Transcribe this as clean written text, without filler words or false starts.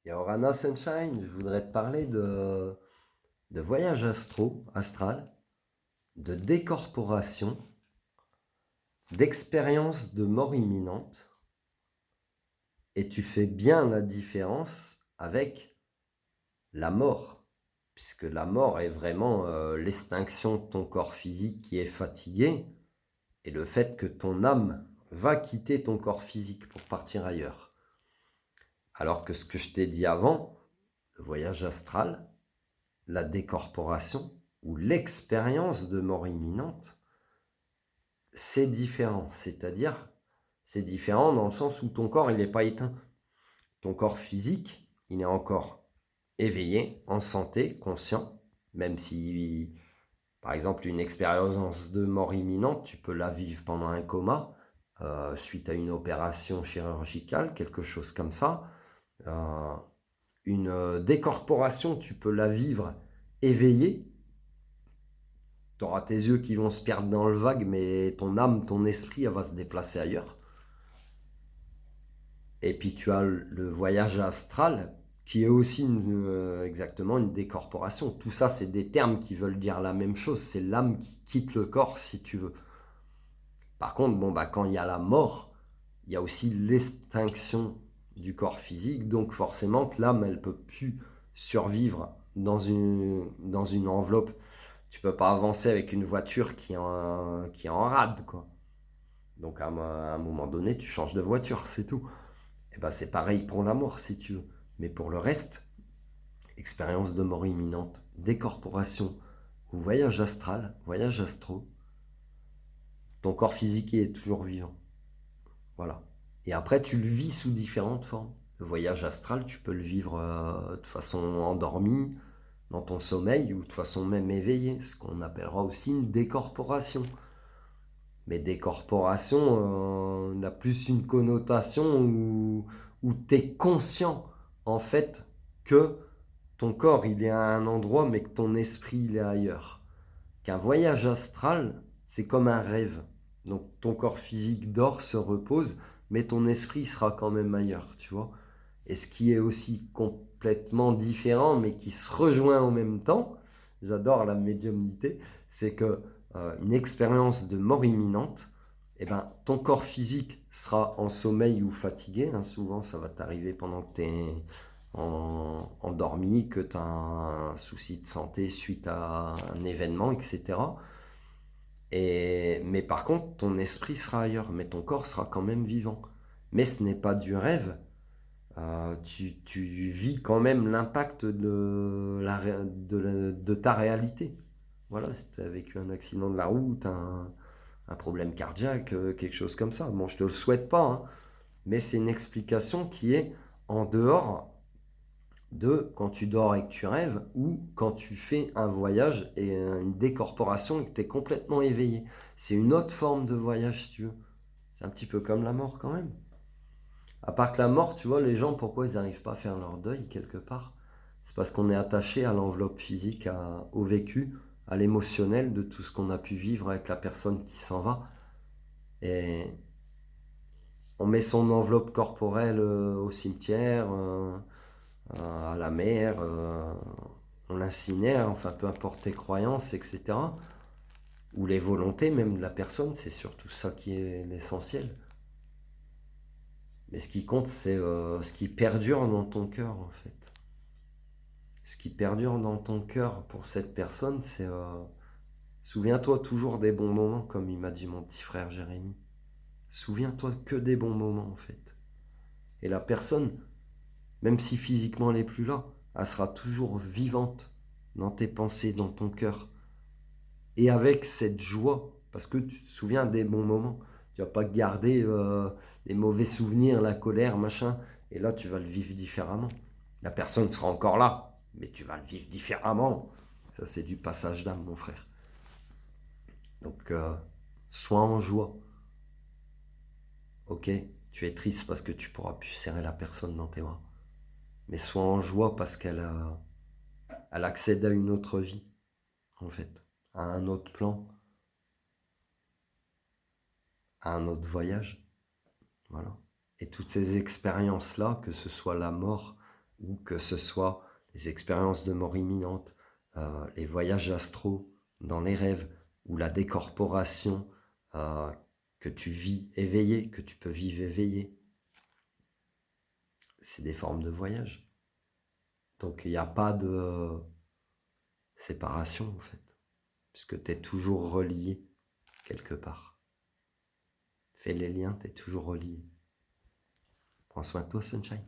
Et Orana Sunshine, je voudrais te parler de voyage astral, de décorporation, d'expérience de mort imminente. Et tu fais bien la différence avec la mort, puisque la mort est vraiment l'extinction de ton corps physique qui est fatigué, et le fait que ton âme va quitter ton corps physique pour partir ailleurs. Alors que ce que je t'ai dit avant, le voyage astral, la décorporation ou l'expérience de mort imminente, c'est différent. C'est-à-dire, c'est différent dans le sens où ton corps, il n'est pas éteint. Ton corps physique, il est encore éveillé, en santé, conscient, même si, par exemple, une expérience de mort imminente, tu peux la vivre pendant un coma, suite à une opération chirurgicale, quelque chose comme ça. Euh, une décorporation, tu peux la vivre éveillée. Tu auras tes yeux qui vont se perdre dans le vague, mais ton âme, ton esprit, elle va se déplacer ailleurs. Et puis tu as le voyage astral, qui est aussi exactement une décorporation. Tout ça, c'est des termes qui veulent dire la même chose. C'est l'âme qui quitte le corps, si tu veux. Par contre, quand il y a la mort, il y a aussi l'extinction du corps physique. Donc forcément que l'âme, elle ne peut plus survivre dans une enveloppe. Tu peux pas avancer avec une voiture qui est en rade, quoi. Donc à un moment donné, tu changes de voiture, c'est tout. Et ben c'est pareil pour la mort, si tu veux. Mais pour le reste, expérience de mort imminente, décorporation ou voyage astral, voyage astro, ton corps physique est toujours vivant. Voilà. Et après, tu le vis sous différentes formes. Le voyage astral, tu peux le vivre de façon endormie, dans ton sommeil, ou de façon même éveillée, ce qu'on appellera aussi une décorporation. Mais décorporation a plus une connotation où tu es conscient, en fait, que ton corps, il est à un endroit, mais que ton esprit, il est ailleurs. Qu'un voyage astral, c'est comme un rêve. Donc ton corps physique dort, se repose, mais ton esprit sera quand même ailleurs, tu vois. Et ce qui est aussi complètement différent, mais qui se rejoint en même temps, j'adore la médiumnité, c'est que une expérience de mort imminente, eh ben, ton corps physique sera en sommeil ou fatigué. Hein, souvent, ça va t'arriver pendant que tu es endormi, que tu as un souci de santé suite à un événement, etc. Mais par contre, ton esprit sera ailleurs, mais ton corps sera quand même vivant. Mais ce n'est pas du rêve. Tu vis quand même l'impact de ta réalité. Voilà, si tu as vécu un accident de la route, un problème cardiaque, quelque chose comme ça. Bon, je te le souhaite pas, hein, mais c'est une explication qui est en dehors de quand tu dors et que tu rêves ou quand tu fais un voyage et une décorporation et que tu es complètement éveillé. C'est une autre forme de voyage, si tu veux. C'est un petit peu comme la mort quand même. À part que la mort, tu vois, les gens, pourquoi ils n'arrivent pas à faire leur deuil quelque part? C'est parce qu'on est attaché à l'enveloppe physique, au vécu, à l'émotionnel de tout ce qu'on a pu vivre avec la personne qui s'en va. Et on met son enveloppe corporelle au cimetière, à la mer, on l'incinère, enfin peu importe tes croyances, etc. Ou les volontés même de la personne, c'est surtout ça qui est l'essentiel. Mais ce qui compte, c'est ce qui perdure dans ton cœur, en fait. Ce qui perdure dans ton cœur pour cette personne, c'est souviens-toi toujours des bons moments, comme il m'a dit mon petit frère Jérémy. Souviens-toi que des bons moments, en fait. Et la personne, même si physiquement elle n'est plus là, elle sera toujours vivante dans tes pensées, dans ton cœur. Et avec cette joie, parce que tu te souviens des bons moments. Tu vas pas garder les mauvais souvenirs, la colère, machin. Et là, tu vas le vivre différemment. La personne sera encore là, mais tu vas le vivre différemment. Ça, c'est du passage d'âme, mon frère. Donc, sois en joie. Ok, tu es triste parce que tu pourras plus serrer la personne dans tes bras. Mais sois en joie parce elle accède à une autre vie, en fait. À un autre plan, à un autre voyage. Voilà. Et toutes ces expériences-là, que ce soit la mort, ou que ce soit les expériences de mort imminente, les voyages astraux dans les rêves, ou la décorporation que tu vis éveillé, que tu peux vivre éveillé. C'est des formes de voyage. Donc il n'y a pas de séparation en fait, puisque tu es toujours relié quelque part. Fais les liens, tu es toujours relié. Prends soin de toi, Sunshine.